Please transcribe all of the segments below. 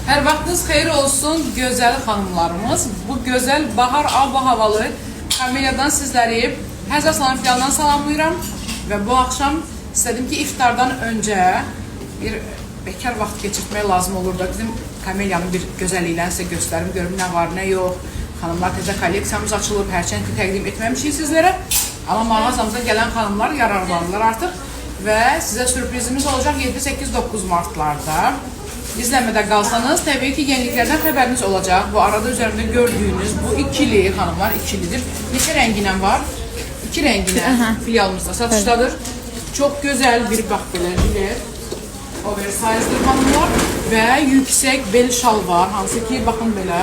Hər vaxtınız xeyir olsun gözəl xanımlarımız. Bu gözəl bahar ab-havalı kamelyadan sizləri Həzər Salam Filialından salamlayıram. Və bu axşam istədim ki, iftardan öncə bir bekar vaxt keçirtmək lazım olur da bizim kamelyanın bir gözəlliklərini sizə göstərim, görüm nə var, nə yox. Xanımlar təzə kolleksiyamız açılıb, hərçənd ki, təqdim etməmişik sizlərə. Amma mağazamıza gələn xanımlar yararlanırlar artıq. Və sizə sürprizimiz olacaq 7-8-9 martlarda. İzləmədə qalsanız, təbii ki, yeniliklərdən xəbəriniz olacaq. Bu arada üzərində gördüyünüz bu ikili, xanımlar ikilidir. Neçə rənginə var? 2 rənginə filialımızda satışdadır. Çox gözəl bir bax belə jilet. Oversize'dir xanımlar və yüksək bel şal var. Hansı ki, baxın belə.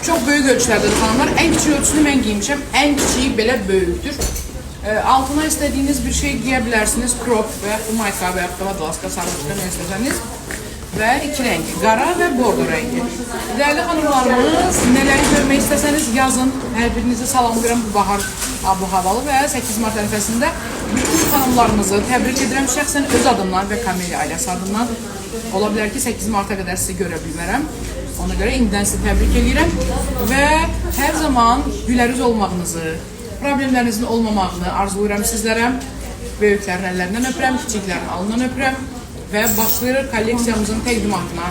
Çox böyük ölçülərdədir xanımlar. Ən kiçik ölçüsünü mən giymişəm. Ən kiçiyi belə böyükdür. Altına istədiyiniz bir şey giyə bilərsiniz. Crop və yaxud mayka və yaxud da laska, sarıqda nə istəsəniz. Və 2 rəngi, qara və bordo rəngi. Dəyərli xanımlarımız, nələri görmək istəsəniz yazın. Hər birinizi salamlayıram bu bahar ab-havalı və 8 mart ərəfəsində bütün xanımlarımızı təbrik edirəm şəxsən öz adımdan və Kamelya ailəsi adından. Ola bilər ki, 8 marta qədər sizi görə bilmərəm. Ona görə indidən sizi təbrik edirəm və hər zaman gülərüz olmağınızı, problemlərinizin olmamağını arzulayıram sizlərə. Böyüklərin əllərindən öpürəm, kiçiklərin alından öpürəm və başlayırıq kolleksiyamızın təqdimatına.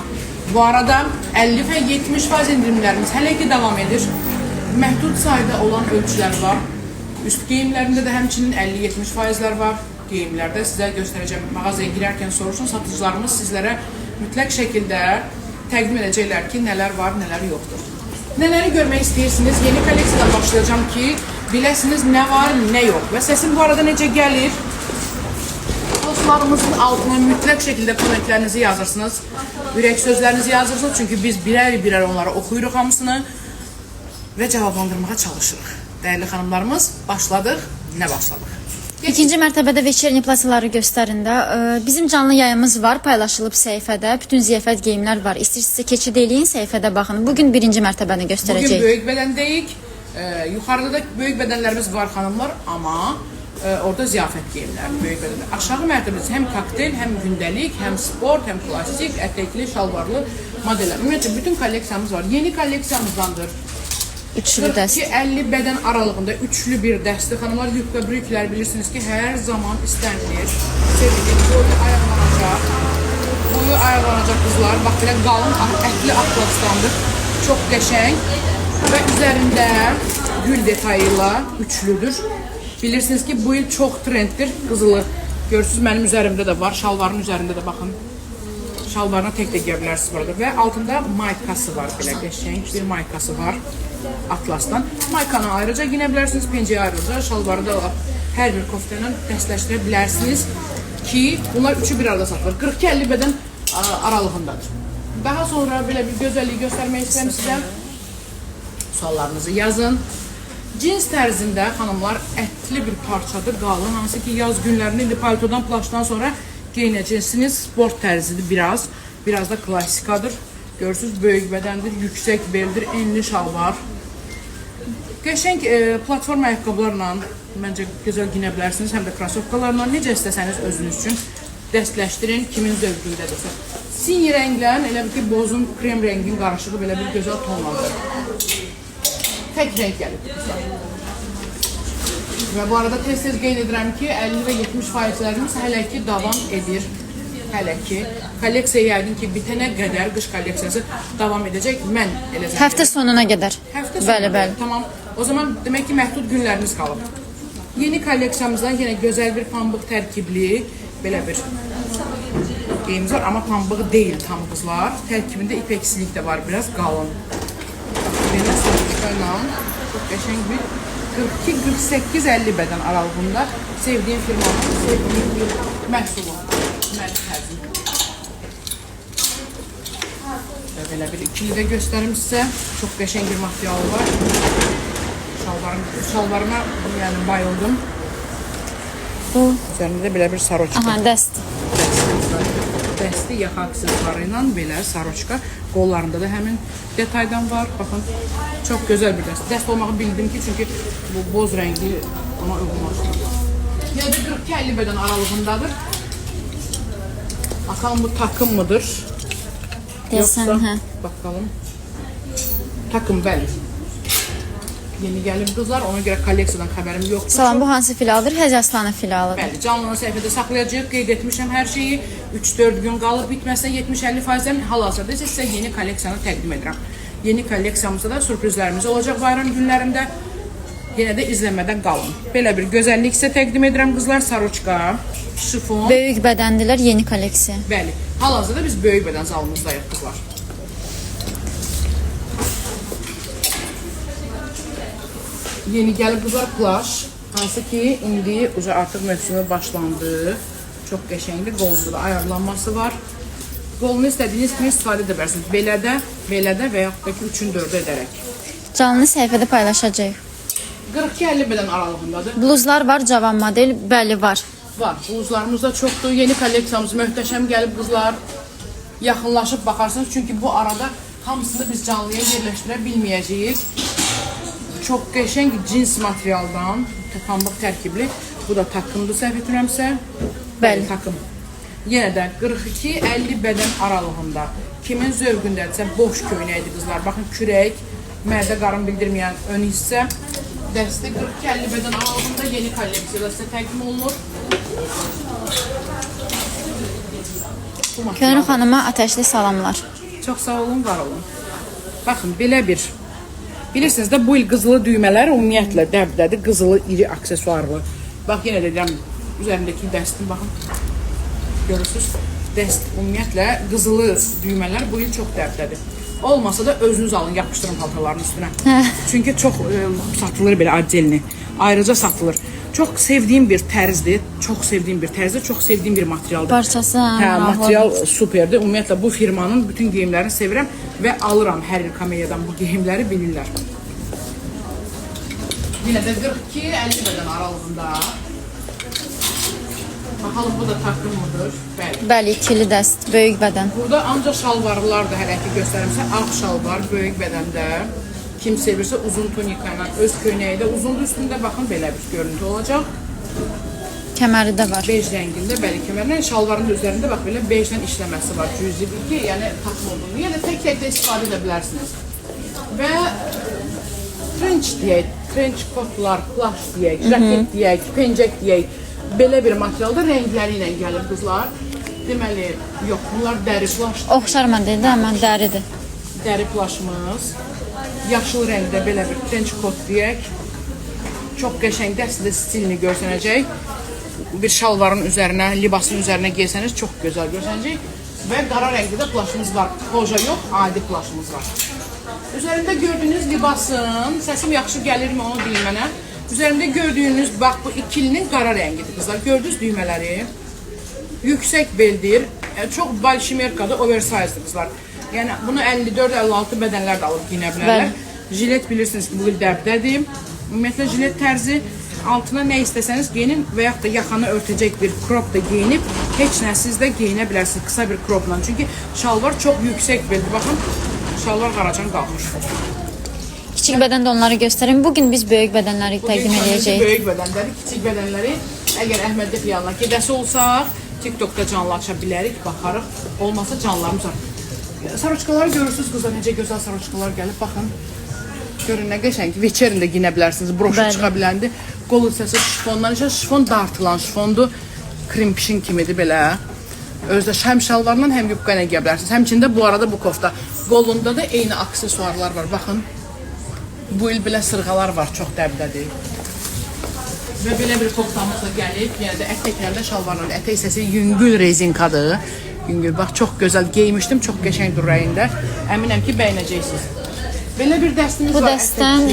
Bu arada 50 və 70% indirimlərimiz hələ ki davam edir. Məhdud sayda olan ölçülər var. Üst geyimlərində də həmçinin 50-70%lər var. Geyimlərdə sizə göstərəcəm. Mağazaya girərkən soruşun, satıcılarımız sizlərə mütləq şəkildə təqdim edəcəklər ki, nələr var, nələr yoxdur. Nələri görmək istəyirsiniz? Yeni kolleksiyadan başlayacağım ki, biləsiniz nə var, nə yox. Və səsim bu arada necə gəlir? Postlarımızın altına mütləq şəkildə kommentlərinizi yazırsınız. Ürək sözlərinizi yazırsınız. Çünki biz birər-birər onlara oxuyuruq hamısını və cavablandırmağa çalışırıq. Dəyərli xanımlarımız, başladıq. Nə başladıq? İkinci mərtəbədə veçerni plasiyaları göstərində bizim canlı yayımız var, paylaşılıb səhifədə. Bütün ziyafət geyimlər var. İstəyirsinizsə keçid eləyin, səhifədə baxın. Bugün birinci mərtəbəni göstərəcəyik. Bugün böyük bədəndəyik. Yuxarıda da böyük bədənlərimiz var xanımlar, amma orada ziyafət geyimləri, böyük bədənlər. Aşağı mərtəbədə həm kokteyl, həm gündəlik, həm sport, həm klasik, ətəkli, şalvarlı modellər. Ümumiyyətlə, bütün kolleksiyamız var. Yeni kolleksiyamızdandır. Üçlü dəst. 40-50 bədən aralığında üçlü bir dəsti. Xanımlar, yubka brüklər bilirsiniz ki, hər zaman istənilir. Sevilir, boyu ayaqlanacaq. Boyu ayaqlanacaq qızlar. Bax, belə qalın, ətli atlaslandır. Çox qəşəng. Və üzərində gül detayıyla üçlüdür. Bilirsiniz ki, bu il çox trenddir. Qızılı görürsünüz, mənim üzərimdə də var. Şalvarın üzərində də baxın. Şalvarına tek də giyə bilərsiniz burada. Və altında maykası var. Belə qəşəng bir maykası var. Atlasdan. Maykanı ayrıca giyinə bilərsiniz. Pencəyə ayrıca. Şalvarı da hər bir kofta ilə dəstləşdirə bilərsiniz ki, bunlar üçü bir arada satılır. 40-50 bədən aralığındadır. Daha sonra belə bir gözəlliyi göstərmək istəyirəm sizə. Suallarınızı yazın. Cins tərzində xanımlar ətli bir parçadır, qalın. Hansı ki, yaz günlərində indi paltodan, plaşdan sonra geyinəcəksiniz. Sport tərzidir biraz. Biraz da klassikadır. Görürsünüz, böyük bədəndir, yüksək beldir, enli şalvar. Qəşəng platform ayaqqabılarla məncə gözəl giyinə bilərsiniz. Həm də krasovkalarla necə istəsəniz özünüz üçün dəstləşdirin, kimin zövqündədirsə. Sinyi rənglə, elə bir ki, bozun, krem rəngin qarışığı belə bir gözəl tonlandır. Tək rəng gəlib. Və bu arada tez-tez qeyd edirəm ki, 50 və 70%lərimiz hələ ki davam edir. Hələ ki. Kolleksiya yəqin ki, bitənə qədər qış kolleksiyası davam edəcək. Mən elə zəng Həftə sonuna qədər. Həftə sonuna qədər. Tamam. O zaman demək ki, məhdud günlərimiz qalıb. Yeni kolleksiyamızdan yenə gözəl bir pambıq tərkibli belə bir geyimimiz var. Amma pambığı deyil tam qızlar. Tərkibində ipeksilik də var, biraz qalın. Belə sarıqlarla çox qəşəng bir 42-48-50 bədən aralığında sevdiyim firmanın, sevdiyim bir məhsulu. Mənim tərzim. Və belə bir ikili də göstərim sizə. Çox qəşəng bir materialı var. Şalvarıma yəni bayıldım. Üzərində də belə bir saroçka. Aha, dəst. Dəsti yaxa aksesuarı ilə belə saroçka. Qollarında da həmin detaydan var. Baxın, çox gözəl bir dəst. Dəst olmağı bildim ki, çünki bu boz rəngi ona uyğunlaşdır. Yəni 40-50 bədən aralığındadır. Bakalım bu takım mıdır? Deyəsən, Yoxsa, hə. bakalım. Takım, bəli. Yeni gəlib qızlar, ona görə kolleksiyadan xəbərim yoxdur. Salam, bu hansı filialdır? Həzi Aslanı filialıdır. Bəli, canlı səhifədə saxlayacağıq, qeyd etmişəm hər şeyi. 3-4 gün qalıb bitməsə 70-50%-dən hal-hazırda sizə yeni kolleksiyanı təqdim edirəm. Yeni kolleksiyamızda da sürprizlərimiz olacaq bayram günlərində. Yenə də izləmədən qalın. Belə bir gözəllik sizə təqdim edirəm qızlar, saroçka, şifon. Böyük bədəndilər, yeni kolleksiya. Bəli, hal-hazırda biz böyük bədən zalımızdayıq qızlar. Yeni gəlib qızlar plaş, hansı ki indi artıq mövsümü başlandı. Çox qəşəngdir, qolunda da ayarlanması var. Qolunu istədiyiniz kimi istifadə edə bilərsiniz. Belə də və yaxud da ki 3-ün 4-ü edərək. Canlı səhifədə paylaşacağıq. 42-50 bədən aralığındadır. Bluzlar var, cavan model, bəli var. Var, bluzlarımız da çoxdur. Yeni kolleksiyamız möhtəşəm gəlib qızlar. Yaxınlaşıb baxarsınız, çünki bu arada hamısını biz canlıya yerləşdirə bilməyəcəyik. Çox qəşəng cins materialdan, pambıq tərkibli. Bu da takımdır, səhv etmirəmsə. Bəli. Takım. Yenə də 42-50 bədən aralığında. Kimin zövqündədirsə boş köynəkdir qızlar. Baxın, kürək, mədə qarın bildirməyən ön hissə. Dəsti 42-50 bədən aralığında yeni kolleksiyada sizə təqdim olunur. Könül xanıma ateşli salamlar. Çox sağ olun, var olun. Baxın, belə bir. Bilirsiniz də bu il qızılı düymələr ümumiyyətlə dəbdədir. Qızılı, iri, aksesuarlı. Bax, yenə də deyirəm, üzərindəki dəstin, baxın. Görürsünüz, dəst ümumiyyətlə qızılı düymələr bu il çox dəbdədir. Olmasa da özünüz alın, yapışdırın paltarların üstünə. Çünki çox satılır belə adcelini. Ayrıca satılır. Çox sevdiyim bir tərzdir. Çox sevdiyim bir materialdır. Parçası, hə, material superdir. Ümumiyyətlə bu firmanın bütün geyimlərini sevirəm və alıram hər il Kameliyadan bu geyimləri bilirlər. Yenə də 42-50 bədən aralığında. Bakalım, bu da takımıdır. Bəli. Bəli, ikili dəst, böyük bədən. Burada ancaq şalvarlar da hələ ki göstərimsə, ağ şalvar böyük bədəndə. Kim sevirsə uzun tunika ilə öz köynəyi də uzundur, üstündə baxın belə bir görüntü olacaq. Kəməri də var. Bej rəngində, bəli, kəmərlə şalvarın üzərində bax belə bejlə işləməsi var. Cüzidir ki, yəni takım olduğunu, yəni tək-tək də istifadə edə bilərsiniz. Və trench deyək, trench kotlar, plaş deyək, jaket deyək, pencək deyək. Belə bir materialda rəngləri ilə gəlir qızlar. Deməli, yox, bunlar dəri plaşdır. Oxşar modeldir, amma dəridir. Dəri plaşımız. Yaşıl rəngdə belə bir trench coat deyək. Çox qəşəng, dəstədə stilini görsənəcək. Bir şalvarın üzərinə, libasın üzərinə giysəniz çox gözəl görsənəcək. Və qara rəngdə də plaşımız var. Koja yox, adi plaşımız var. Üzərində gördüyünüz libasın, səsim yaxşı gəlirmi onu deyin mənə. Üzərində gördüyünüz, bax bu ikilinin qara rəngidir qızlar. Gördünüz düymələri. Yüksək beldir. Çox balşimerkadır, oversize'dir qızlar. Yəni bunu 54-56 bədənlər də alıb giyinə bilərlər. Jilet bilirsiniz ki, bu il dəbdədir. Ümumiyyətlə jilet tərzi altına nə istəsəniz geyinin və yaxud da yaxanı örtəcək bir crop da geyinib heç nə siz də geyinə bilərsiniz qısa bir cropla. Çünki şalvar çox yüksək beldir. Baxın, şalvar qaracan qalmış. Kiçik bədəndə onları göstərim. Bugün biz böyük bədənləri təqdim edəcəyik. Böyük bədənləri, kiçik bədənləri əgər Əhmədli filialına gedəsi olsaq, TikTokda canlı aça bilərik, baxarıq. Olmasa canlılarımız var. Saroçkaları görürsünüz qızlar, necə gözəl saroçkalar gəlib, baxın. Görün nə qəşəng, veçerin də giyinə bilərsiniz, broşu çıxa biləndir. Qol hissəsi şifondan, şifon dartılan şifondur, krim pişin kimidir belə. Özdə həm şalvarla, həm yubqa ilə giyə bilərsiniz. Həmçində bu arada bu kofta. Qolunda da eyni aksesuarlar var, baxın. Bu il belə sırğalar var, çox dəbdədir. Və belə bir koftamız da gəlib, yenə də ətəklərdə şalvarlar, ətək hissəsi yüngül rezinkadır. Yüngül, bax, çox gözəl geymişdim, çox qəşəngdir rəyində. Əminəm ki, bəyənəcəksiniz. Belə bir dəstimiz var. Bu dəstdən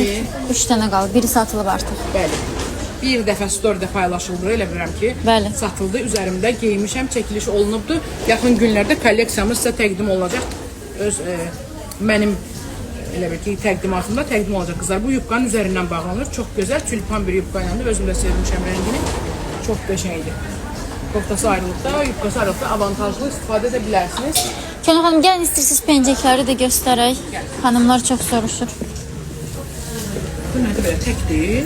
3 dənə qalıb, biri satılıb artıq. Bəli. Bir dəfə storydə paylaşıldı, elə bilirəm ki, bəli, satıldı, üzərimdə geymişəm, çəkiliş olunubdur. Yaxın günlərdə kolleksiyamız sizə təqdim olacaq. Öz mənim elə bir ki, təqdimatımda təqdim olacaq qızlar. Bu yubqanın üzərindən bağlanır. Çox gözəl, tülpan bir yubqa ilə özüm də sevmişəm rəngini. Çox qəşəngdir. Koftası ayrılıqda, yubqası ayrılıqda avantajlı istifadə edə bilərsiniz. Könül xanım, gəlin istəyirsiniz pencəkləri də göstərək. Xanımlar çox soruşur. Bu nədir belə, təkdir?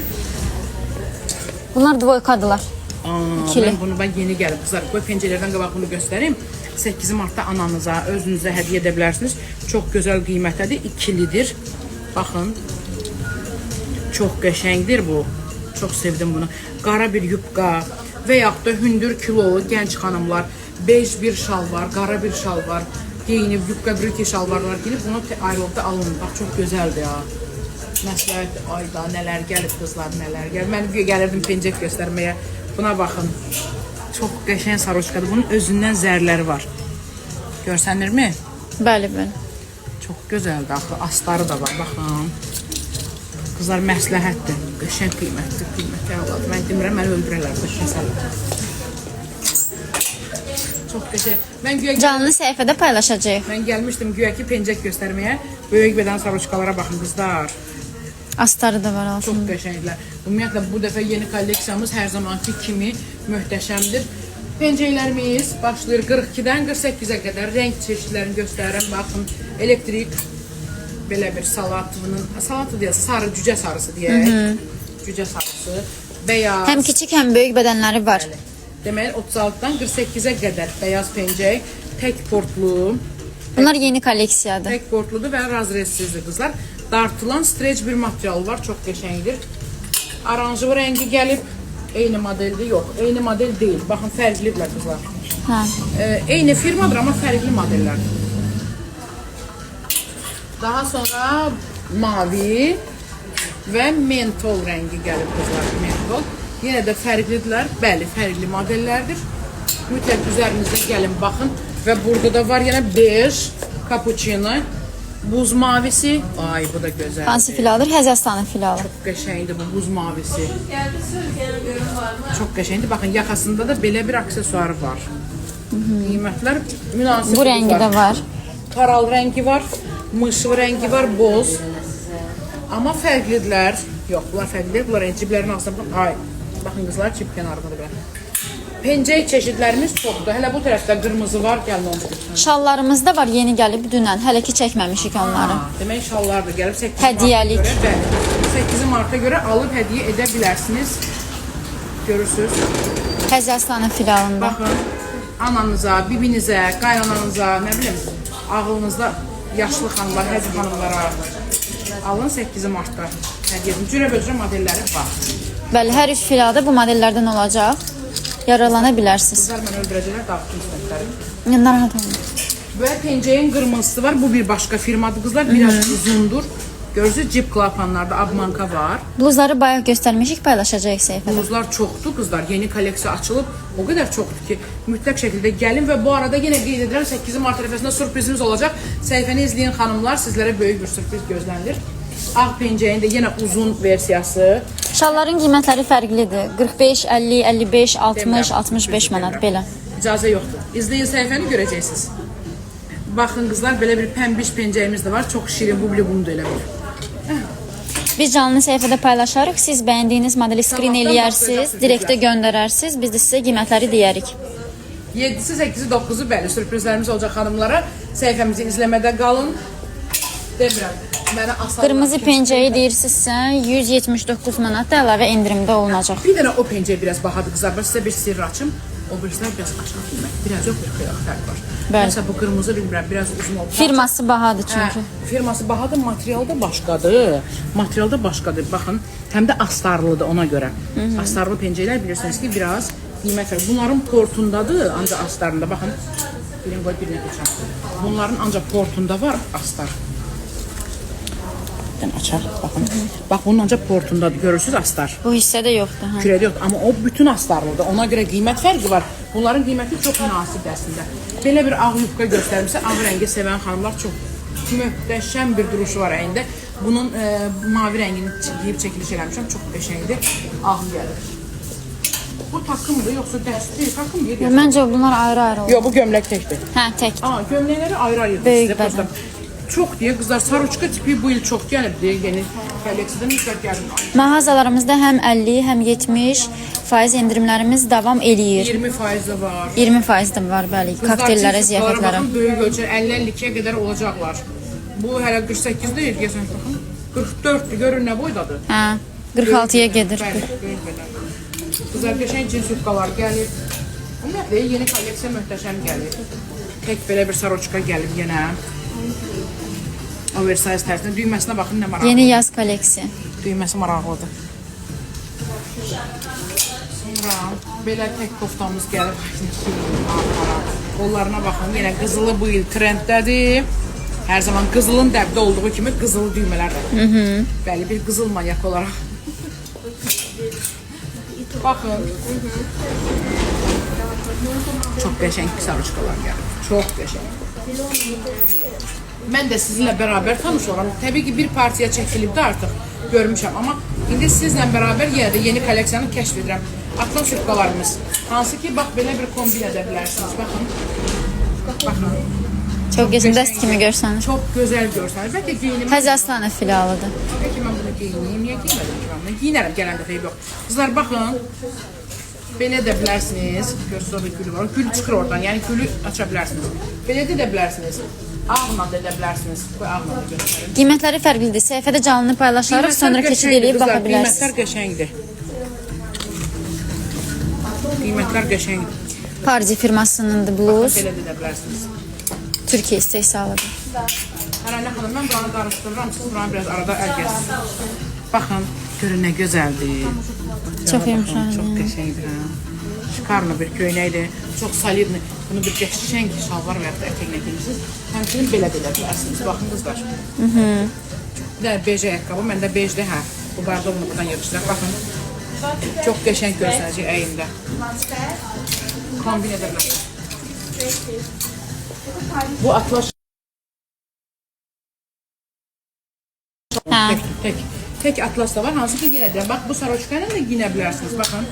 Bunlar dvoykadılar. Mən bunu yeni gəlib qızlar. Qoy pencələrdən qabaq bunu göstərim. 8 martda ananıza, özünüzə hədiyyə edə bilərsiniz. Çox gözəl qiymətədir, ikilidir. Baxın, çox qəşəngdir bu. Çox sevdim bunu. Qara bir yubqa və yaxud da hündür kilolu gənc xanımlar, bej bir şal var, qara bir şal var, geyinib, yubqa brüki şalvarlar geyinib, bunu ayrılıqda alın. Bax, çox gözəldir ya. Məsləhət, ayda nələr gəlib qızlar, nələr gəlib. Mən gəlirdim pencək göstərməyə. Buna baxın. Çox qəşəng saroçkadır. Bunun özündən zərləri var. Görsənirmi? Bəli, bəli. Çox gözəldir axı. Astarı da var. Baxın. Qızlar məsləhətdir. Qəşəng qiymətdir. Qiymətli əladır. Mən demirəm, məni öldürərlər. Kəsərlər. Çox qəşəng. Mən güya Canlı səhifədə paylaşacağıq. Mən gəlmişdim güya ki pencək göstərməyə. Böyük bədən saroçkalara baxın qızlar. Astarı da var Çox altında. qəşənglər. Ümumiyyətlə bu dəfə yeni kolleksiyamız hər zamanki kimi möhtəşəmdir. Pencəklərimiz başlayır 42-dən 48-ə qədər. Rəng çeşidlərini göstərirəm. Baxın, elektrik belə bir salatı deyə, sarı cücə sarısı deyək. Cücə sarısı, bəyaz. Həm kiçik, həm böyük bədənləri var. Deməli 36-dan 48-ə qədər bəyaz pencək, tək portlu. Bunlar yeni kolleksiyadır. Tək portludur və razrezsizdir qızlar. Dartılan streç bir material var, çox qəşəngdir. Aranjıv rəngi gəlib, eyni modeldir, yox, eyni model deyil. Baxın, fərqlidirlər qızlar. Hə. Eyni firmadır, amma fərqli modellərdir. Daha sonra mavi və mentol rəngi gəlib qızlar, mentol. Yenə də fərqlidirlər, bəli, fərqli modellərdir. Mütləq üzərinizdə gəlin, baxın. Və burada da var yenə bej, kapuçino, buz mavisi. Ay, bu da gözəl. Hansı filadır? Həzəstanın filalı. Çox qəşəngdir bu buz mavisi. Çox qəşəngdir. Baxın, yaxasında da belə bir aksesuarı var. Qiymətlər münasib. Bu rəngi də var. Paral rəngi var, mışıv rəngi var, boz. Amma fərqlidirlər. Yox, bunlar fərqlidir. Bunlar ciblərin altında. Ay, baxın qızlar, cib kənarında da belə. Pencək çeşidlərimiz çoxdur. Hələ bu tərəfdə qırmızı var, gəlin onu götürün. Şallarımız da var, yeni gəlib dünən. Hələ ki çəkməmişik onları. Demək şallar da gəlib 8 Hədiyyəlik. Marta görə, 8 marta görə alıb hədiyyə edə bilərsiniz. Görürsüz. Həzəstanın filalında. Baxın, ananıza, bibinizə, qaynananıza, nə bilim, ağlınızda yaşlı xanımlar, həzir xanımlara alın 8 martda hədiyyə edin. Cürə-bözrə modelləri var. Bəli, hər üç filada bu modellərdən olacaq. Yararlana bilərsiniz. Qızlar mən öldürəcəklər, dağıtım sənətlərim. Narahat olmayın. Və pencəyin qırmızısı var. Bu bir başqa firmadır qızlar. Biraz uzundur. Görürsünüz, cip klapanlarda abmanka var. Bluzları bayaq göstərmişik, paylaşacağıq səhifədə. Bluzlar çoxdur qızlar. Yeni kolleksiya açılıb. O qədər çoxdur ki, mütləq şəkildə gəlin və bu arada yenə qeyd edirəm 8 mart ərəfəsində sürprizimiz olacaq. Səhifəni izləyən xanımlar, sizlərə böyük bir sürpriz gözlənilir. Ağ pencəyin də yenə uzun versiyası. Şalların qiymətləri fərqlidir. 45, 50, 55, 60, 65 manat belə. İcazə yoxdur. İzləyin səhifəni görəcəksiniz. Baxın qızlar, belə bir pəmbiş pencəyimiz də var. Çox şirin, bubli-bumdur elə bir. Biz canlı səhifədə paylaşarıq. Siz bəyəndiyiniz modeli skrin eləyərsiniz, direktə göndərərsiniz. Biz də sizə qiymətləri deyərik. 7-si, 8-i, 9-u bəli sürprizlərimiz olacaq xanımlara. Səhifəmizi izləmədə qalın. Demirəm. Qırmızı pencəyi deyirsinizsə 179 manat da əlavə endirimdə olunacaq. Bir dənə o pencəyi biraz bahadır qızlar. Ben sizə bir sirri açım. O birislər biraz aşağı qiymət. Biraz yox, bir xeyli fərq var. Mesela bu qırmızı bilmirəm, biraz uzun oldu. Firması bahadır çünki. Firması bahadır, material da başqadır. Material da başqadır. Baxın, həm də astarlıdır ona görə. Astarlı pencəklər bilirsiniz ki, biraz qiymət var. Bunların portundadır, ancaq astarında. Baxın, birini qoy, birini geçəm. Bunların ancaq portunda var astar. Açar, baxın. Bax, bunun ancaq portundadır, görürsünüz astar. Bu hissədə yoxdur. Hə. Kürədə yoxdur, amma o bütün astarlıdır. Ona görə qiymət fərqi var. Bunların qiyməti çox münasibdir əslində. Belə bir ağ yubka göstərmişsə, ağ rəngi sevən xanımlar çox möhtəşəm bir duruşu var əyində. Bunun mavi rəngini giyib çəkiliş eləmişəm, çox qəşəngdir. Ağ gəlir. Bu takımdır, yoxsa dəstdir, takım deyir. Məncə bunlar ayrı-ayrı olur. Yox, bu gömlək təkdir. Hə, tək. Gömləkləri ayrı-ayrı. Böyük bədən. Çox deyə qızlar, saroçka tipi bu il çox gəlib deyə yeni kolleksiyadan mütləq gəlib. Mağazalarımızda həm 50, həm 70% endirimlərimiz davam eləyir. 20% də var. 20% də var, bəli, kokteyllərə, ziyafətlərə. Baxın, böyük ölçü 50-52-yə qədər olacaqlar. Bu hələ 48 deyil, gəlsən baxın. 44-dür, görün nə boydadır. Hə, 46-ya gedir. Qızlar, qəşəng cins yubqalar gəlir. Ümumiyyətlə, yeni kolleksiya möhtəşəm gəlir. Tek belə bir saroçka gəlib yenə. Oversize tərsinə. Düyməsinə baxın nə maraqlı. Yeni yaz kolleksiya. Düyməsi maraqlıdır. Sonra belə tək koftamız gəlib. Qollarına baxın. Yenə qızılı bu il trenddədir. Hər zaman qızılın dəbdə olduğu kimi qızılı düymələr də. Bəli, bir qızıl manyak olaraq. Baxın. Çox qəşəng saroçkalar gəlir. Çox qəşəng. Mən də sizinlə bərabər tanış olam. Təbii ki, bir partiya çəkilibdə artıq görmüşəm. Amma indi sizlə bərabər yenə də yeni kolleksiyanı kəşf edirəm. Atlan şübqalarımız. Hansı ki, bax, belə bir kombin edə bilərsiniz. Baxın. Baxın. Çox gözəl dəst kimi görsəniz. Çox gözəl görsəniz. Bəlkə geyinim. Həzə Aslanı filialıdır. Bəlkə mən bunu geyineyim. Niyə geyinmədim ki mən? Giyinərəm gələn dəfə yox. Qızlar, baxın. Belə edə bilərsiniz. Görsünüz, orada gülü var. Gül çıxır oradan. Yəni gülü aça bilərsiniz. Belə də edə bilərsiniz. Ağla da edə bilərsiniz. Qoy ağla da göstərin. Qiymətləri fərqlidir. Səhifədə canlı paylaşarıq, sonra keçid edib baxa bilərsiniz. Qiymətlər qəşəngdir. Qiymətlər qəşəngdir. Pardi firmasınındır bluz. Belə də edə bilərsiniz. Türkiyə istehsalıdır. Hərənə xanım, mən buranı qarışdırıram. Siz buranı biraz arada əl gəzsiniz. Baxın, görün nə gözəldir. Çox yumuşaq. Çox qəşəngdir. Şikarlı bir köynəkdir. Çox solidli. Bunu bir qəşəng şalvar və ya da ətəklə geyinirsiniz. Həmçinin belə də edə bilərsiniz. Baxın qızlar. Bir dənə bej ayaqqabı. Məndə bejdir, hə. Bu barda bunu buradan yığışdıraq. Baxın. Çox qəşəng görsənəcək əyində. Kombin edə bilərsiniz. Bu atlas tek atlas da var. Hansı ki yenə deyirəm. Bax, bu saroçka ilə də giyinə bilərsiniz. Baxın.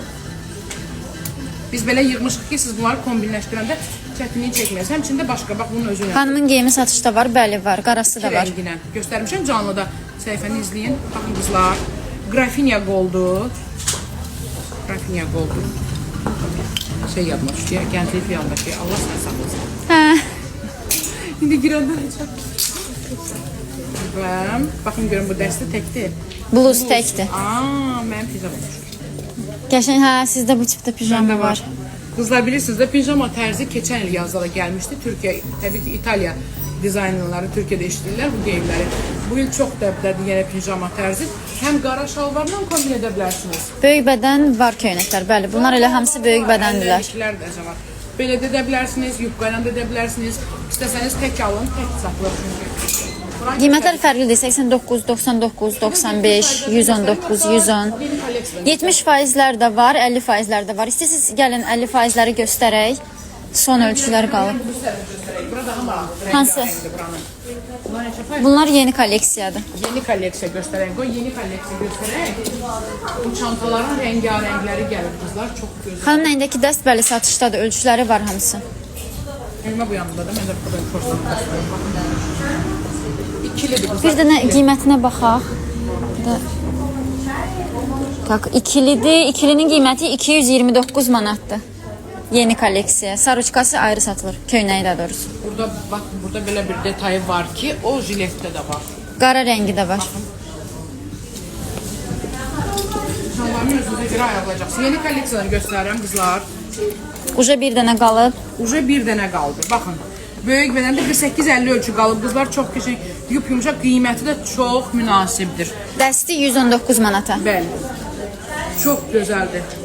Biz belə yığmışıq ki, siz bunları kombinləşdirəndə çətinlik çəkməyiz. Həmçində başqa, bax, bunun özü ilə. Xanımın geyimi satışda var, bəli var, qarası da var. Rənginə göstərmişəm canlıda. Səhifəni izləyin. Baxın qızlar. Grafinya goldu. Grafinya goldu. Şey yadıma düşdü, gənclik yanındakı. Allah səni saxlasın. Hə. İndi girəndə çox. Və baxın görün bu dəsti təkdir. Bluz təkdir. Mənim pijama düşür. Qəşəng, hə, sizdə bu tipdə pijama var. Qızlar, bilirsiniz də, pijama tərzi keçən il yazda da gəlmişdi. Türkiyə, təbii ki, İtaliya dizaynerləri Türkiyədə işləyirlər bu geyimləri. Bu il çox dəbdədir yenə pijama tərzi. Həm qara şalvarla kombin edə bilərsiniz. Böyük bədən var köynəklər, bəli. Bunlar elə hamısı böyük bədəndirlər. Belə də edə bilərsiniz, yubqayla da edə bilərsiniz. İstəsəniz tək alın, tək satılır. Qiymətlər fərqlidir. 89, 99, 95, 119, 110. 70%lər də var, 50%lər də var. İstəyirsiniz gəlin 50%ləri göstərək. Son ölçülər qalıb. Hansı? Bunlar yeni kolleksiyadır. Yeni kolleksiya göstərək. Qoy yeni kolleksiya göstərək. Bu çantaların rəngarəngləri gəlir qızlar. Çox gözəl. Xanımın əlindəki dəst bəli satışdadır. Ölçüləri var hamısı. Elmə bu yanında da. Mən də burada korsan. İkilidir qızlar. Bir dənə qiymətinə baxaq. Tak, ikilidir. İkilinin qiyməti 229 manatdır. Yeni kolleksiya. Saroçkası ayrı satılır. Köynəyi də doğrusu. Burada bax, burada belə bir detayı var ki, o jiletdə də var. Qara rəngi də var. Şalvarın özünüzə görə ayarlayacaqsınız. Yeni kolleksiyaları göstərirəm qızlar. Uca bir dənə qalıb. Uca bir dənə qaldı. Baxın. Böyük bədəndə 48-50 ölçü qalıb. Qızlar çox qəşəng, yumşaq, qiyməti də çox münasibdir. Dəsti 119 manata. Bəli. Çox gözəldir.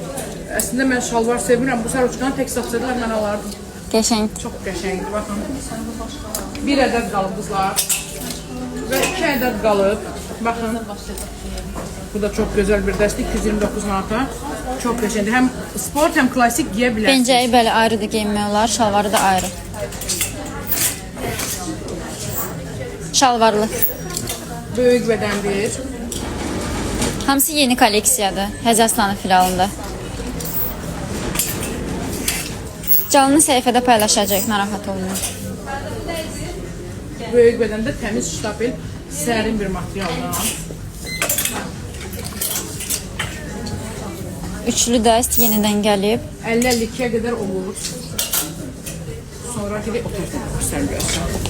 Əslində mən şalvar sevirəm. Bu saroçkanı tək satsaydılar mən alardım. Qəşəng. Çox qəşəngdir. Baxın. Bir ədəd qalıb qızlar. Və 2 ədəd qalıb. Baxın. Bu da çox gözəl bir dəsti. 229 manata. Çox qəşəngdir. Həm sport, həm klassik giyə bilərsiniz. Pencəyi bəli ayrı da geyinmək olar. Şalvarı da ayrı. Şalvarlı. Böyük bədəndir. Hamısı yeni kolleksiyadır. Həzə Aslanı filialında. Canlı səhifədə paylaşacaq, narahat olmayın. Böyük bədəndə təmiz ştapel, sərin bir materialdan. Üçlü dəst yenidən gəlib. 50-52-yə qədər olur. Sonra gedək oturduğum göstərim göstərim.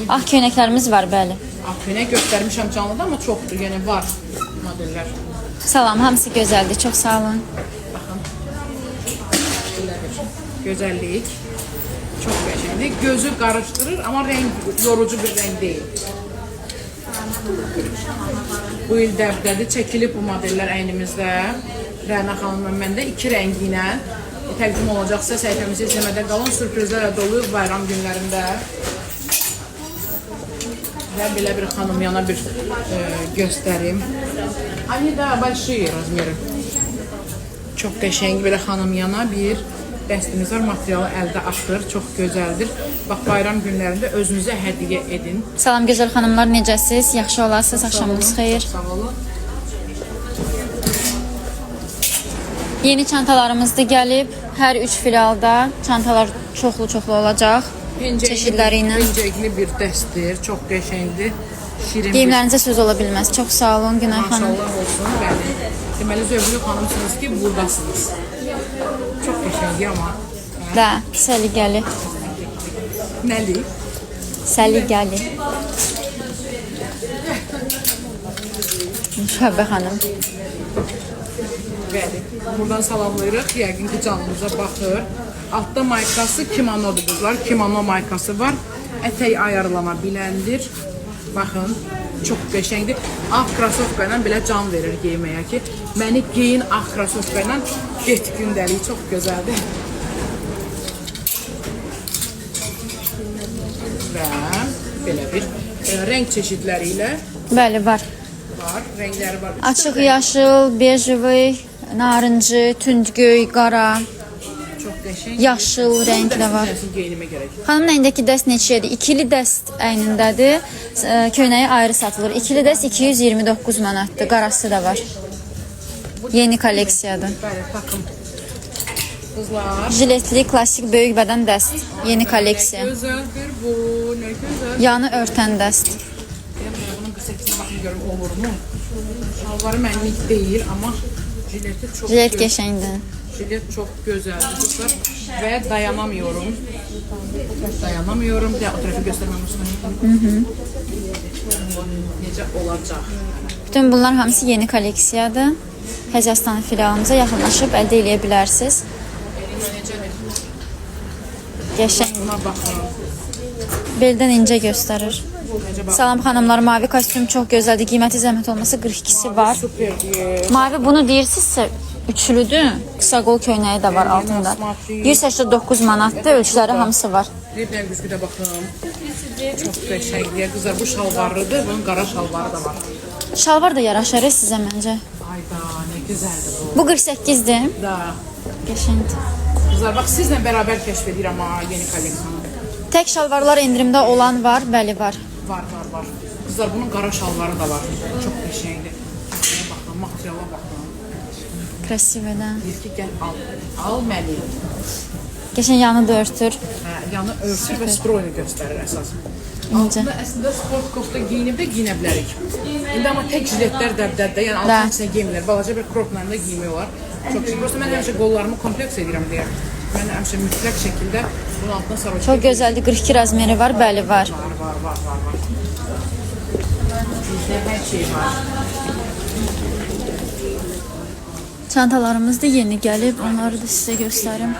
Ah, köynəklərimiz var, bəli. Ah, köynək göstərmişəm canlıda, amma çoxdur, yəni var modellər. Salam, hamısı gözəldir. Çox sağ olun. Baxın. Belə bir gözəllik. Çox qəşəngdir. Gözü qarışdırır, amma renk yorucu bir renk deyil. Bu il dəbdədir, çəkilib bu modellər əynimizdə. Rəna xanımla məndə 2 rəngi ilə təqdim olacaqsa səhifəmizi izləmədə qalın, sürprizlərlə doluyuq bayram günlərində. Və belə bir xanım yana bir göstərim. Они, да, большие размеры. Çox qəşəng belə xanım yana bir dəstimiz var. Materialı əldə axır, çox gözəldir. Bax, bayram günlərində özünüzə hədiyyə edin. Salam gözəl xanımlar, necəsiz? Yaxşı olasınız, axşamınız xeyir. Sağ olun. Yeni çantalarımız da gəlib. Hər 3 filialda çantalar çoxlu olacaq. Çeşidləri ilə. Pencəkli bir dəstdir, çox qəşəngdir. Şirin bir. Geyimlərinizə söz ola bilməz. Çox sağ olun Günay xanım. Maşallah olsun, bəli. Deməli, zövqlü xanımsınız ki, buradasınız. Çox qəşəngdir amma. Da, səliqəli. Nəli? Səliqəli. Şəhbə xanım. Bəli. Buradan salamlayırıq. Yəqin ki, canınıza baxır. Altda maykası kimonodur qızlar. Kimono maykası var. Ətək ayarlana biləndir. Baxın, çox qəşəngdir. Ağ krasovka ilə belə can verir geyməyə ki, məni geyin ağ krasovka ilə get gündəlik. Çox gözəldir. Və belə bir renk çeşidləri ilə Bəli, var. Rəngləri var. Açıq yaşıl, bejvi, narıncı, tündgöy, qara, Çox qəşəng. yaşıl rəng də var. Geyinimə gərək. Xanımın əynindəki dəst neçədir? İkili dəst əynindədir. Köynəyi ayrı satılır. İkili dəst 229 manatdır. Qarası da var. Yeni kolleksiyadır. Bəli, takım. Qızlar. Jiletli klassik böyük bədən dəst. Yeni kolleksiya. Gözəldir bu. Nə gözəl. Yanı örtən dəst. Bunun qısətinə baxın görüm olurmu? Şalvarı mənlik deyil, amma jileti çox Jilet qəşəngdir. Jilet çox gözəldir qızlar. Və dayanamıyorum. Dayanamıyorum. Bir də o tərəfi göstərməm istəyirəm. Necə olacaq? Bütün bunlar hamısı yeni kolleksiyadır. Həzərstan filialımıza yaxınlaşıb əldə edə bilərsiniz. Qəşəng. Buna baxın. Beldən incə göstərir. Salam xanımlar, mavi kostyum çox gözəldir. Qiyməti zəhmət olmasa 42-si var. Süperdir. Mavi bunu deyirsinizsə üçlüdür. Qısa qol köynəyi də var altında. 189 manatdır. Ölçüləri hamısı var. Bir dənə güzgüdə baxın. Çox qəşəngdir. Qızlar bu şalvarlıdır. Bunun qara şalvarı da var. Şalvar da yaraşır sizə məncə. Ayda, nə gözəldir bu. Bu 48-dir. Da. Qəşəngdir. Qızlar, bax sizlə bərabər kəşf edirəm yeni kolleksiyanı. Tək şalvarlar endirimdə olan var, bəli var. Var. Qızlar, bunun qara şalvarı da var. Çox qəşəngdir. Baxın, materiala baxın. Krasivedən. Deyir ki, gəl al. Al məni. Qəşəng yanı da örtür. Yanı örtür və stroyunu göstərir əsas. İncə. Altında əslində sport kofta giyinib də giyinə bilərik. İndi amma tək jiletlər dəbdədə, yəni altın içində giyinmirlər. Balaca bir kropla da giymək olar. Çox şey. Prosta mən həmişə qollarımı kompleks edirəm deyə. Mən həmişə mütləq şəkildə bunun altına sarıcı. Çox gözəldir. 42 razmeri var, bəli var. Var. Bizdə hər şey var. Çantalarımız da yeni gəlib. Onları da sizə göstərim.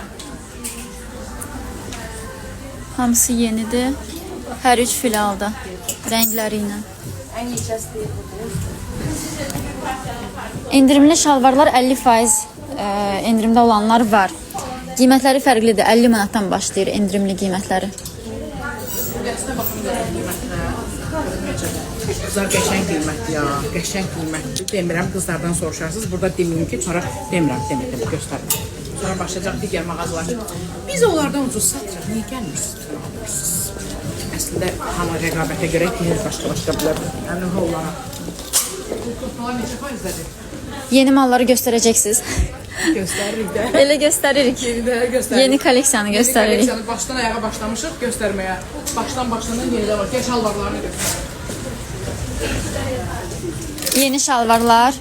Hamısı yenidir. Hər 3 filialda. Rəngləri ilə. Endirimli şalvarlar 50% endirimdə olanlar var. Qiymətləri fərqlidir. 50 manatdan başlayır endirimli qiymətləri. Qızlar qəşəng qiymətdir ya. Qəşəng qiymətdir. Demirəm, qızlardan soruşarsınız. Burada deməyim ki, sonra demirəm, göstərim. Sonra başlayacaq digər mağazalar. Biz onlardan ucuz satacaq. Niyə gəlmirsiniz? Əslində, hamı rəqabətə görə giyiniz başqa bilər. Əmin olana. Kuklalar neçə faizdədir? Yeni malları göstərəcəksiniz. Göstəririk də. Elə göstəririk. Yeni kolleksiyanı göstəririk. Yeni kolleksiyanı başdan ayağa başlamışıq göstərməyə. Başdan yeni də var. Gəl şalvarlarını göstərir. Yeni şalvarlar.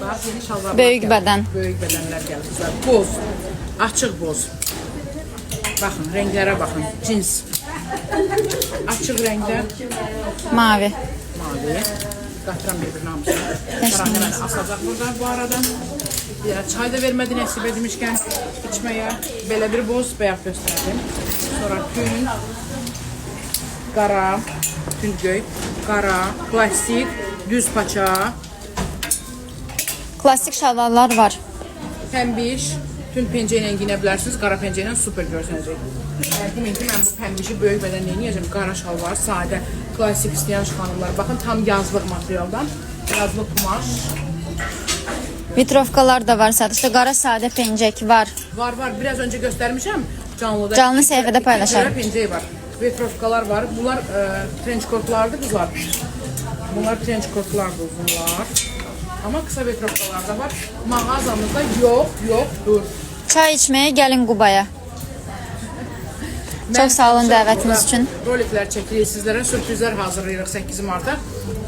Böyük bədən. Böyük bədənlər gəlir. Boz. Açıq boz. Baxın, rənglərə baxın. Cins. Açıq rəngdə. Mavi. Mavi. Qatıram bir-birini hamısını. Karantinəni asacaq burada bu arada. Ya, çay da vermedi nəsib edmişkən içməyə. Belə bir boz bəyaz göstərdim. Sonra tünd, qara, tünd göy, qara, plastik, düz paça, Klassik şalvarlar var. pəmbiş, tünd pencə ilə giyinə bilərsiniz, qara pencə ilə super görsənəcək. Demək ki, mən bu pəmbişi böyük bədənlə yeyəcəm, qara şalvar, sadə, klasik istəyən xanımlar. Baxın, tam yazlıq materialdan, yazlıq kumaş. Vitrovkalar da var satışda. Qara sadə pencək var. Var, biraz öncə göstərmişəm canlıda. Canlı səhifədə paylaşarım. Pencək var, vetrovkalar var. Bunlar trench coatlardır qızlar. Bunlar trench coatlardır uzunlar. Amma qısa vetrovkalar da var. Mağazamızda yoxdur. Çay içməyə gəlin Qubaya. Çox sağ olun dəvətiniz üçün. Roliklər çəkirik, sizlərə sürprizlər hazırlayırıq 8 Martda.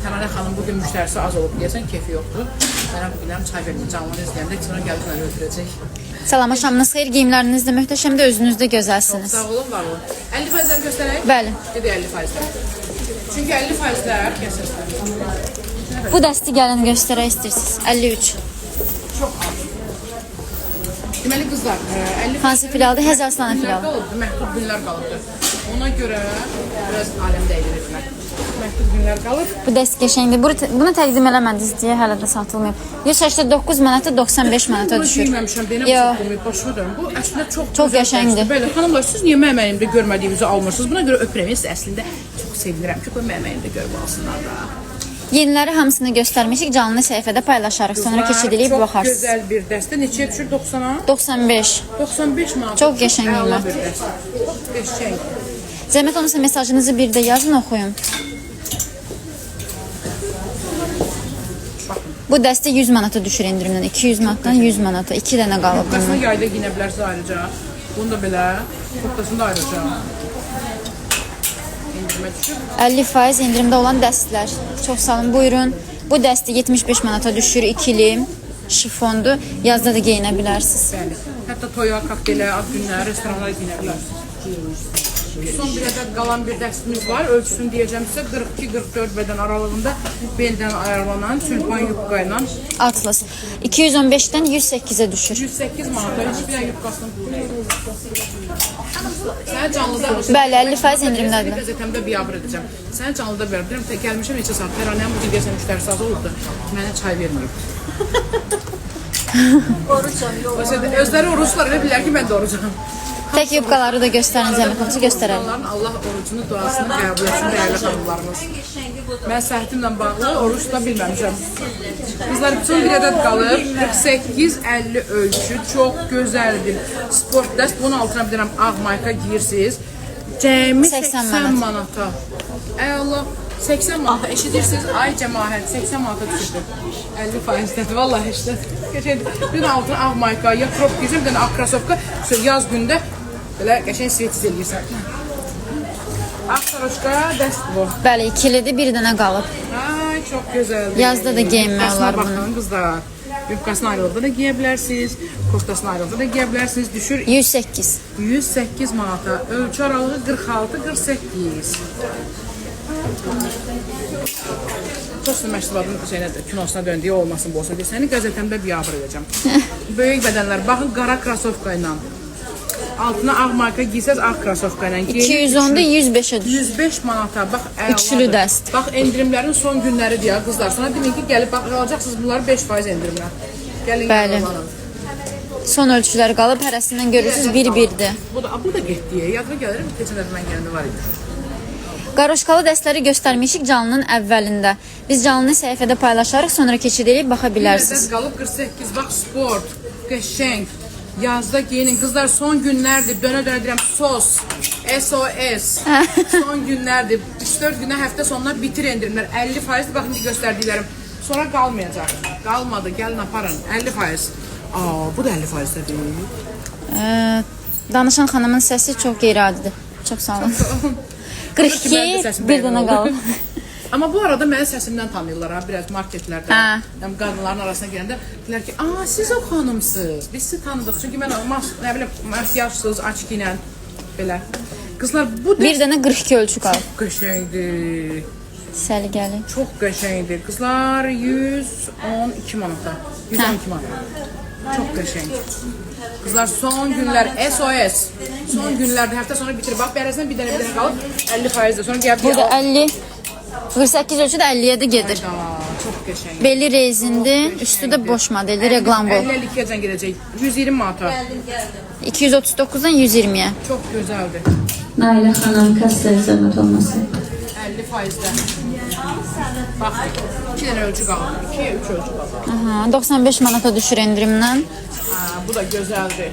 Təmanə xanım bugün müştərisi az olub deyəsən, keyfi yoxdur. Mənə bugünəm çay verməyəcək, canlıları izləyəndə sonra gəlib məni öldürəcək. Salam, axşamınız xeyir, geyimləriniz də möhtəşəmdir, özünüz də gözəlsiniz. Sağ olun, var olun. 50%-dən göstərək? Bəli. Gedək 50%-dən. Çünki 50%-lər kəsirlər. Bu dəsti gəlin göstərək istəyirsiniz. 53. Çox az. Deməli qızlar, 50 Hansı filialdır? Həzərslanı günlər filialı. qalıbdır, məhdud günlər qalıbdır. Ona görə biraz aləm dəydirirlər. Məhdud günlər qalıb. Bu dəst qəşəngdir. Bunu təqdim eləmədiniz deyə hələ də satılmayıb. 189 manata 95 manata Bunu düşür. giyməmişəm, deyirəm Yox. satılmayıb, başıma dönüm. Bu əslində çox Çox gözəl qəşəngdir. dərsdir. Bəli, xanımlar, siz niyə mənim əynimdə görmədiyinizi almırsınız? Buna görə öpürəm. Siz əslində çox sevinirəm ki, bu mənim əynimdə görüb alsınlar da. Yeniləri hamısını göstərmişik, canlı səhifədə paylaşarıq. Sonra keçid edib Çox baxarsınız. gözəl bir dəstə. Neçəyə düşür? 90-a? 95. 95 manat. Çox qəşəng Əla qiymət. bir dəstə. Çox qəşəng. Zəhmət olmasa mesajınızı bir də yazın, oxuyun. Bu dəstə 100 manata düşür endirimdən. 200 manatdan 100 manata. 2 dənə qalıb Kurtasını bunun. yayda giyinə bilərsiniz ayrıca. Bunu da belə. Kurtasını da ayrıca. İndirmə düşür. 50% endirimdə olan dəstlər. Çox sağ olun, buyurun. Bu dəstə 75 manata düşür, ikili, şifondur. Yazda da geyinə bilərsiniz. Bəli. Hətta toya, koktelə, ad günlərə, restoranlara giyinə bilərsiniz. Son bir ədəd qalan bir dəstimiz var. Ölçüsünü deyəcəm sizə 42-44 bədən aralığında beldən ayarlanan tülpan yubqa ilə Atlas. 215-dən 108-ə düşür. 108 manata heç bir yubqasını. Sənə canlıda Bəli, 50% endirimdədir. Qəzetəmdə biabır edəcəm. Sənə canlıda verdim. Gəlmişəm neçə saat. Təranəyəm bugün deyəsən müştərisi az olubdu. Mənə çay verməyib. Özləri oruçlar elə bilər ki, mən də orucam. Tək yubqaları da göstərin, zəhmət olmasa göstərəlim. İnsanların Allah orucunu, duasını qəbul etsin dəyərli xanımlarımız. Mən səhvimlə bağlı oruç da bilməmişəm. Qızlar, bütün bir ədəd qalıb. 48-50 ölçü. Çox gözəldir. Sport dəst. Bunun altına bir dənəm ağ mayka giyirsiniz. Cəmi 80 manata. Əla. 80 manata. Eşidirsiniz? Ay cəmahət. 80 manata düşürdü. 50%-dədir. Vallahi eşidir. Bir altına ağ mayka, ya krop giyəcəm, bir dənə ağ krasovka. Yaz gündə belə qəşəng svetiz eləyirsən. Ağ saroçka dəst bu. Bəli, ikilidir, bir dənə qalıb. Ay, çox gözəldir. Yazda da geyinmək olar bunu. Baxın, qızlar. Yubqasını ayrılıqda da giyə bilərsiniz, koftasını ayrılıqda da giyə bilərsiniz. Düşür 108. 108 manata. Ölçü aralığı 46-48. Tostu məşrubatın kinosuna döndüyü olmasın bu olsa deyə səni qəzetəmdə biabır edəcəm. Böyük bədənlər, baxın qara krasovka ilə. Altına ağ marka giysəz ağ krasovka ilə. 210-da 105-ə düşür. 105 manata, bax əladır. Üçlü dəst. Bax endirimlərin son günləri deyə qızlar. Sonra demin ki, gəlib bax alacaqsınız bunları 5% endirimlə. Gəlin Bəli. Son ölçülər qalıb, hərəsindən görürsünüz, bir-birdir. Bu da getdi. Yadıma gəlir, keçən dəfə mən gələndə var idi. Qaroşkalı dəstləri göstərmişik canlının əvvəlində. Biz canlını səhifədə paylaşarıq, sonra keçid edib baxa bilərsiniz. Ədəd qalıb 48, bax sport, qəşəng, yazda geyinin. Qızlar son günlərdir, dönə-dönə deyirəm, SOS. Son günlərdir, 3-4 günə həftə sonuna bitir endirimlər. 50%, baxın ki göstərdiklərim. Sonra qalmayacaq. Qalmadı, gəlin aparın, 50%. Bu da 50%-dədir. Danışan xanımın səsi çox qeyri-adidir. Çox sağ olun. 42, bir dənə qalıb. Amma bu arada məni səsimdən tanıyırlar ha, biraz marketlərdə. Qadınların arasına girəndə deyirlər ki, siz o xanımsınız, biz sizi tanıdıq. Çünki mən nə bilim, makyajsız, açıq ilə belə. Qızlar, bu bir dənə 42 ölçü qalıb. Çox qəşəngdir. Səliqəli. Çox qəşəngdir. Qızlar 112 manata. 112 manata. Çok qəşəng. Kızlar son günlər SOS. Son günlərdə həftə sonu bitir. Bax, bərəzdən bir dənə qalıb 50%. Sonra gəlib Burada 50, 48 ölçü də 57 gedir. Çox qəşəng. Belli rezindir, üstü də boş modeldir, reklam bol. 52-dən gedəcək. 120 manata. 239-dan 120-yə. Çox gözəldir. Nailə xanım, kassaya zəhmət olmasın. 50%-dən. Bax, 2 dənə ölçü qalır. 2-3 ölçü qalır. Aha, 95 manata düşür endirimdən. Bu da gözəldir.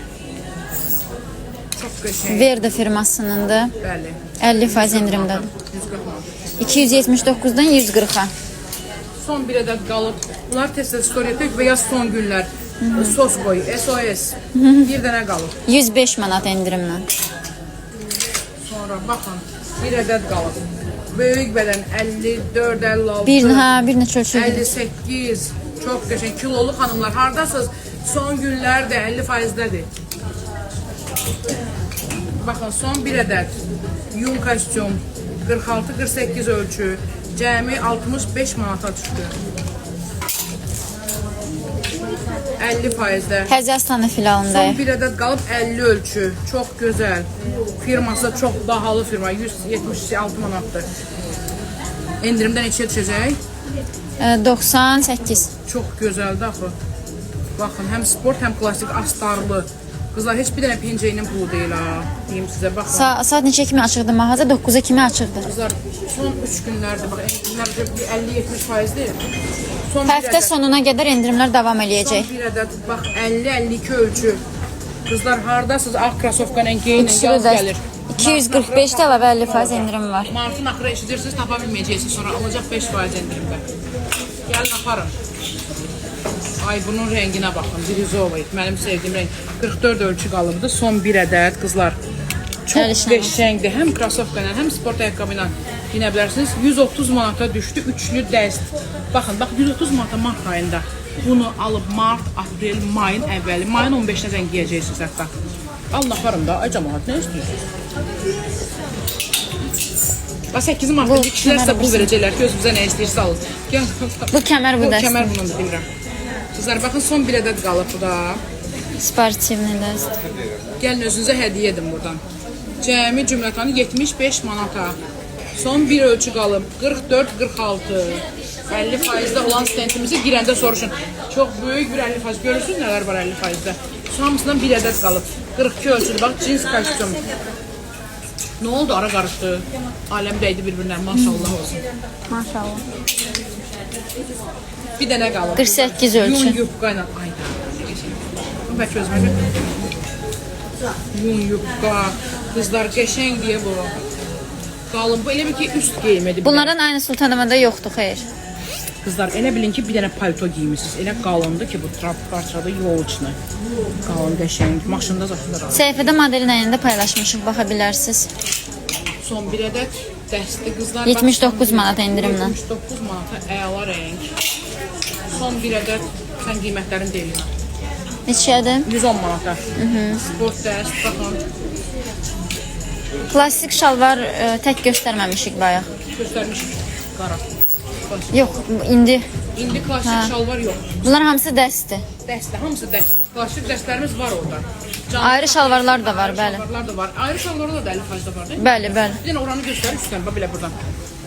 Çox qəşəng. Verdi firmasınındır. Bəli. 50% endirimdədir. 140 manat. 279-dan 140-a. Son bir ədəd qalıb. Bunlar tez-tez story tök və ya son günlər. Sos qoy, SOS. Bir dənə qalıb. 105 manat endirimlə. Sonra baxın, bir ədəd qalıb. Böyük bədən 54, 56, Bir neçə ölçü gedir. 58. Çox qəşəng. Kilolu xanımlar, hardasınız? Son günlərdə 50%-dədir. Baxın, son bir ədəd. Yun kostyum 46-48 ölçü. Cəmi 65 manata çıxdı. 50%-də. Həzəstanı Son filialındayıq. bir ədəd qalıb 50 ölçü. Çox gözəl. Firması çox bahalı firma. 176 manatdır. Endirimdə neçəyə düşəcək? 98. Çox gözəldir axı. Baxın, həm sport, həm klassik astarlı. Qızlar, heç bir dənə pencəyinin pulu deyil ha. Deyim sizə, baxın. Saat neçə kimi açıqdır mağaza? 9-a kimi açıqdır. Qızlar, son 3 günlərdir. Bax, endirimlər 50-70%-dir. Həftə sonuna qədər endirimlər davam eləyəcək. Son bir ədəd, bax, 50-52 ölçü. Qızlar, hardasınız? Ağ krasovka ilə geyinin, yaz gəlir. 245 də əlavə 50% endirim var. Martın axırı eşidirsiniz, tapa bilməyəcəksiniz. Sonra alacaq 5% endirimdə. Gəlin, aparın. Ay, bunun rənginə baxın. Birizovoy. Mənim sevdiyim rəng. 44 ölçü qalıbdır. Son bir ədəd, qızlar. Çox qəşəngdir. Həm krasovka ilə, həm sport ayaqqabı ilə giyinə bilərsiniz. 130 manata düşdü. Üçlü dəst. Baxın, bax 130 manata mart ayında. Bunu alıb mart, aprel, mayın əvvəli. Mayın 15-nə zəng giyəcəksiniz hətta. Allah aparım da. Ay cəmaat, nə istəyirsiniz? Bax 8 martda kişilər sizə pul verəcəklər ki, özünüzə nə istəyirsə alın. Bu kəmər bu Bu dəst. kəmər bunun bilmirəm. Sizlər baxın, son bir ədəd qalıb bu da. Sportivni dəst. Gəlin özünüzə hədiyyə edin buradan. Cəmi cümlətanı 75 manata. Son bir ölçü qalıb 44-46. 50%-də olan stentimizi girəndə soruşun. Çox böyük bir 50%. Görürsünüz nələr var 50%-də. Hamısından bir ədəd qalıb. 42 ölçüdür. Bax, cins kostyum. Nə oldu? Ara qarışdı. Aləm dəydi bir-birinə. Maşallah olsun. Maşallah. Bir dənə qalıb. 48 ölçü. Yun yubqa ilə. Ayda. Bəlkə özümə gör. Yun yubqa. Qızlar qəşəng deyə bu. Qalın. Bu elə bir ki, üst geymədir. Bunların aynı Sultanamada yoxdur, xeyr. Qızlar, elə bilin ki, bir dənə palto giymişsiniz. Elə qalındır ki, bu trap parçalı yol içinə. Qalın, qəşəng. Maşında zaxılar alır. Səhifədə modelin əyində paylaşmışıq, baxa bilərsiniz. Son bir ədəd dəsti qızlar. 79 manat endirimlə. 79 manata əla rəng. Son bir ədəd, sən qiymətlərini deyilin. Neçədir? 110 manata. Sport dəst, baxın. Plastik şalvar tək göstərməmişik bayaq. Göstərmişik. Qara. Yox, indi. İndi klasik şalvar yox. Bunlar hamısı dəstdir. Dəstə, hamısı dəst. Klasik dəstlərimiz var orada. Ayrı şalvarlar da var, bəli. Şalvarlar da var. Ayrı şalvarlar da 50%-də var, değil mi? Bəli, bəli. Bir dənə oranı göstərir üstdən, bax belə buradan.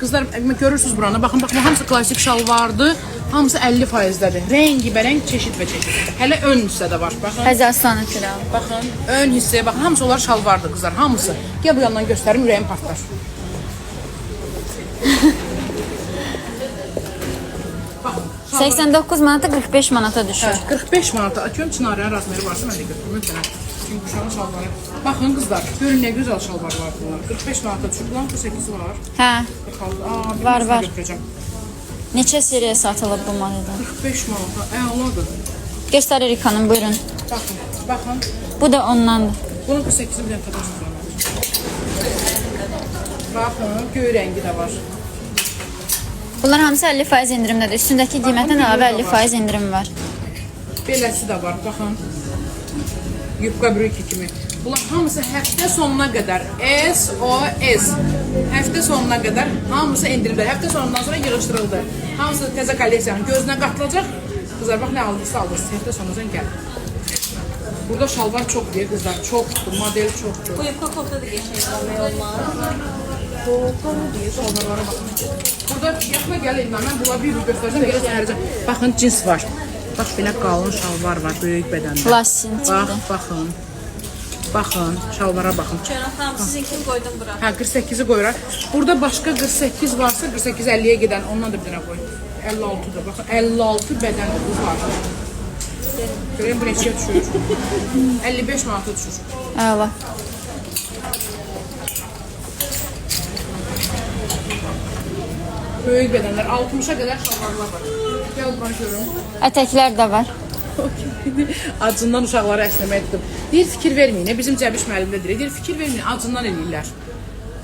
Qızlar, görürsünüz buranı. Baxın, baxın, hamısı klasik şalvardır. Hamısı 50%-dədir. Rəngi bərəng, çeşid və çeşid. Hələ ön hissədə var. Baxın. Həzə Aslanı filialı. Baxın, ön hissəyə baxın. Hamısı onlar şalvardır qızlar, hamısı. Gəl bu yandan göstərim, ürəyim partlar. Baxın. 89 manata 45 manata düşür. 45 manata. Atıyorum Çınarın razmeri varsa mən də götürüm. Çünki uşağın şalvarı. Baxın qızlar, görün nə gözəl şalvar var bunlar. 45 manata düşür. Bunların 48 var. Hə, 46. Var, var. Götürəcəm. neçə seriya satılıb bu modeldən? 45 manata. Əladır. Göstəririk xanım, buyurun. Baxın, baxın. Bu da ondandır. Bunun 48'i bir dənə tapasınız. Baxın, göy rəngi də var. Bunlar hamısı 50% endirimdədir. Üstündəki qiymətdən əlavə 50% endirim var. Beləsi də var, baxın. Yubqa brüki kimi. Bunlar hamısı həftə sonuna qədər. SOS. Həftə sonuna qədər hamısı endirimdə. Həftə sonundan sonra yığışdırıldı. Hamısı təzə kolleksiyanın gözünə qatılacaq. Qızlar, bax nə aldınız, aldınız. Həftə sonundan gəl. Burada şalvar çok diye kızlar. Çoktur, model çoktur. Bu yufka kofta da geçenlenme olmaz. Şalvarlara bakın. Burada yaxına gəlin, mən bunları bir göstərəcəm, belə səhərəcəm. Baxın, cins var. Bax, belə qalın şalvar var, böyük bədəndə. Lasin tipli. Baxın. Baxın, şalvara baxın. Çörək xanım, sizin kim qoydum bura? Hə, 48-i qoyuram. Burada başqa 48 varsa, 48-50-yə gedən, ondan da bir dənə qoy. 56-dır, baxın, 56 bədəndir bu var. Görəyim, bu neçəyə düşür? 55 manata düşür. Əla. Böyük bədənlər, 60-a qədər şalvarlar var. Gəl, bana görüm. Ətəklər də var. Acından uşaqları əsnəmək tutum. Deyir, fikir verməyin. Bizim Cəbiş müəllim də deyir, fikir verməyin, acından eləyirlər.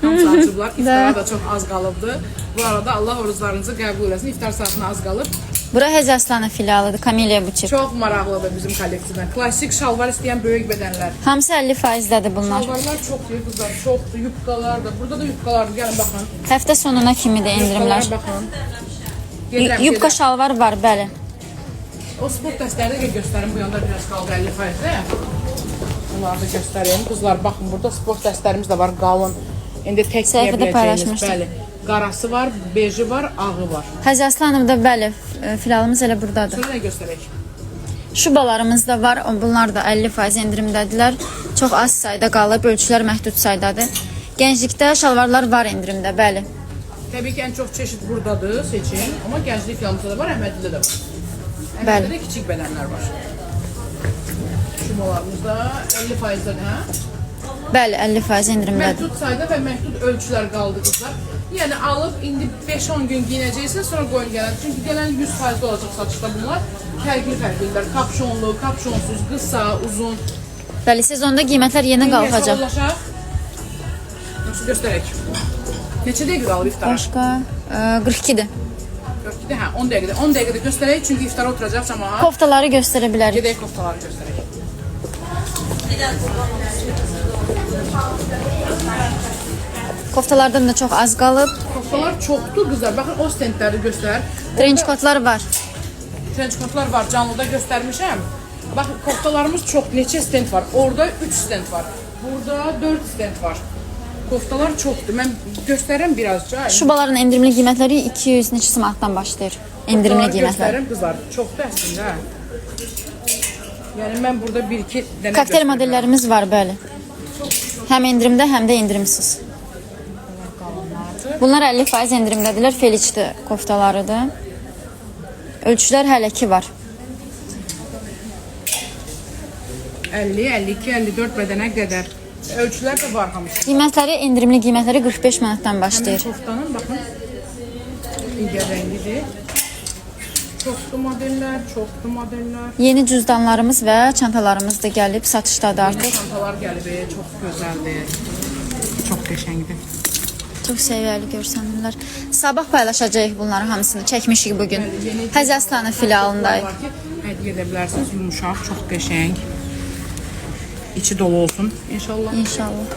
Hamısı acıblar, iftara da çox az qalıbdı. Bu arada Allah oruclarınızı qəbul eləsin, iftar saatına az qalıb. Bura Həzərslanı filialıdır, Kameliya butik. Çox maraqlıdır bizim kolleksiyadan. Klassik şalvar istəyən böyük bədənlər. Hamısı 50%-dədir bunlar. Şalvarlar çoxdur, qızlar, çoxdur, yubqalar da. Burada da yubqalar, gəlin baxın. Həftə sonuna kimi də endirimlər. Yubqalara baxın. Gedirəm, Yubqa gedirəm. şalvar var, bəli. O sport dəstələri də göstərim, bu yanda biraz qaldı 50%-də. Bunları da göstərim. Qızlar, baxın, burada sport dəstələrimiz də var, qalın. İndi tək deyə Səhifədə biləcəyiniz, paylaşmışdım. bəli. Qarası var, beji var, ağı var. Həzərslanımda bəli, filialımız elə buradadır. Sonra nə göstərək? Şubalarımız da var, bunlar da 50% endirimdədirlər. Çox az sayda qalıb, ölçülər məhdud saydadır. Gənclikdə şalvarlar var endirimdə, bəli. Təbii ki, ən çox çeşid buradadır, seçin. Amma gənclik filanımızda da var, Əhmədlidə də var. Bəli. Əhmədlidə kiçik bədənlər var. Şubalarımızda 50%-dən, hə? Bəli, 50% endirimdədir. Məhdud sayda və məhdud ölçülər qaldı qızlar. Yəni alıb indi 5-10 gün giyinəcəksiniz, sonra qoyun gələn. Çünki gələn 100% olacaq saçda bunlar. Fərqli-fərqlidirlər. Kapşonlu, kapşonsuz, qısa, uzun. Bəli, sezonda qiymətlər yeni qalxacaq. Hesablaşaq. Yoxsa göstərək. Neçə dəqiqə qalıb iftara? Başqa 42-dir. 4-də, hə, 10 dəqiqədə. 10 dəqiqədə göstərək, çünki iftara oturacaq cəmaat. Koftaları göstərə bilərik. Gedək koftaları göstərək. Koftalardan da çox az qalıb. Koftalar çoxdur qızlar. Baxın, o stendləri göstər. Trench kotlar var. Trench kotlar var, canlıda göstərmişəm. Baxın, koftalarımız çox, neçə stend var. Orada 3 stend var. Burada 4 stend var. Koftalar çoxdur. Mən göstərəm birazca. Şubaların endirimli qiymətləri 200 neçə manatdan başlayır. Endirimli qiymətlər. Göstərim qızlar. Çoxdur əslində. Yəni mən burada 1-2 dənə Kokteyl modellərimiz var, bəli. Həm endirimdə, həm də endirimsiz. Bunlar 50% endirimdədirlər. Feliçli koftalarıdır. Ölçülər hələ ki var. 50, 52, 54 bədənə qədər. Ölçülər də var hamısı. Qiymətləri, endirimli qiymətləri 45 manatdan Həmin başlayır. koftanın, baxın, digər rəngidir. Çoxdur modellər, çoxdur modellər. Yeni cüzdanlarımız və çantalarımız da gəlib, satışdadır artıq. Çantalar gəlib, çox gözəldir. Çox qəşəngdir. Çox səviyyəli görsənirlər. Sabah paylaşacağıq bunları hamısını. Çəkmişik bugün. Həzərslanı filialındayıq. Var ki, hədiyyə edə bilərsiniz, yumuşaq, çox qəşəng. İçi dolu olsun inşallah. İnşallah.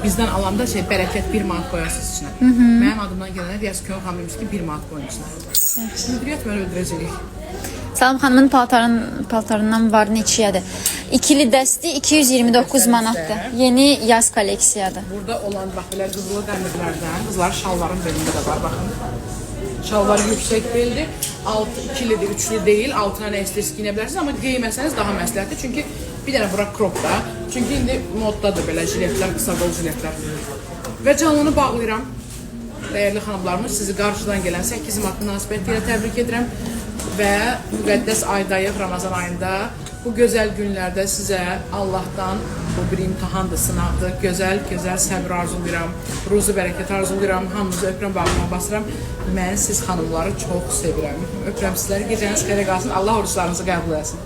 Bizdən alanda bərəkət 1 manat qoyarsınız içinə. Mənim adımdan gələnlər deyərsiniz ki, xanım demiş ki 1 manat qoyun içinə. Müdiriyyət məni öldürəcək. Salam xanımın paltarından var neçəyədir? İkili dəsti 229 manatdır. Yeni yaz kolleksiyadır. Burada olan bax belə qızılı dəmirlərdən, qızlar şalvarın belində də var, baxın. Şalvar yüksək beldir, ikilidir, üçlü deyil, altına nə istəyirsiniz giyinə bilərsiniz, amma geyməsəniz daha məsləhətdir. Çünki bir dənə bura crop da. Çünki indi moddadır belə jiletlər, qısa qol jiletlər. Və canlını bağlayıram. Dəyərli xanımlarımız, sizi qarşıdan gələn 8 mart münasibəti ilə təbrik edirəm. Və müqəddəs aydayıq Ramazan ayında bu gözəl günlərdə sizə Allahdan bu bir imtahandır, sınaqdır. Gözəl səbr arzulayıram, ruzu bərəkət arzulayıram, hamınızı öpürəm, bağlama basıram. Mən siz xanımları çox sevirəm. Öpürəm sizləri, gecəniz xeyrə qalsın, Allah oruçlarınızı qəbul etsin.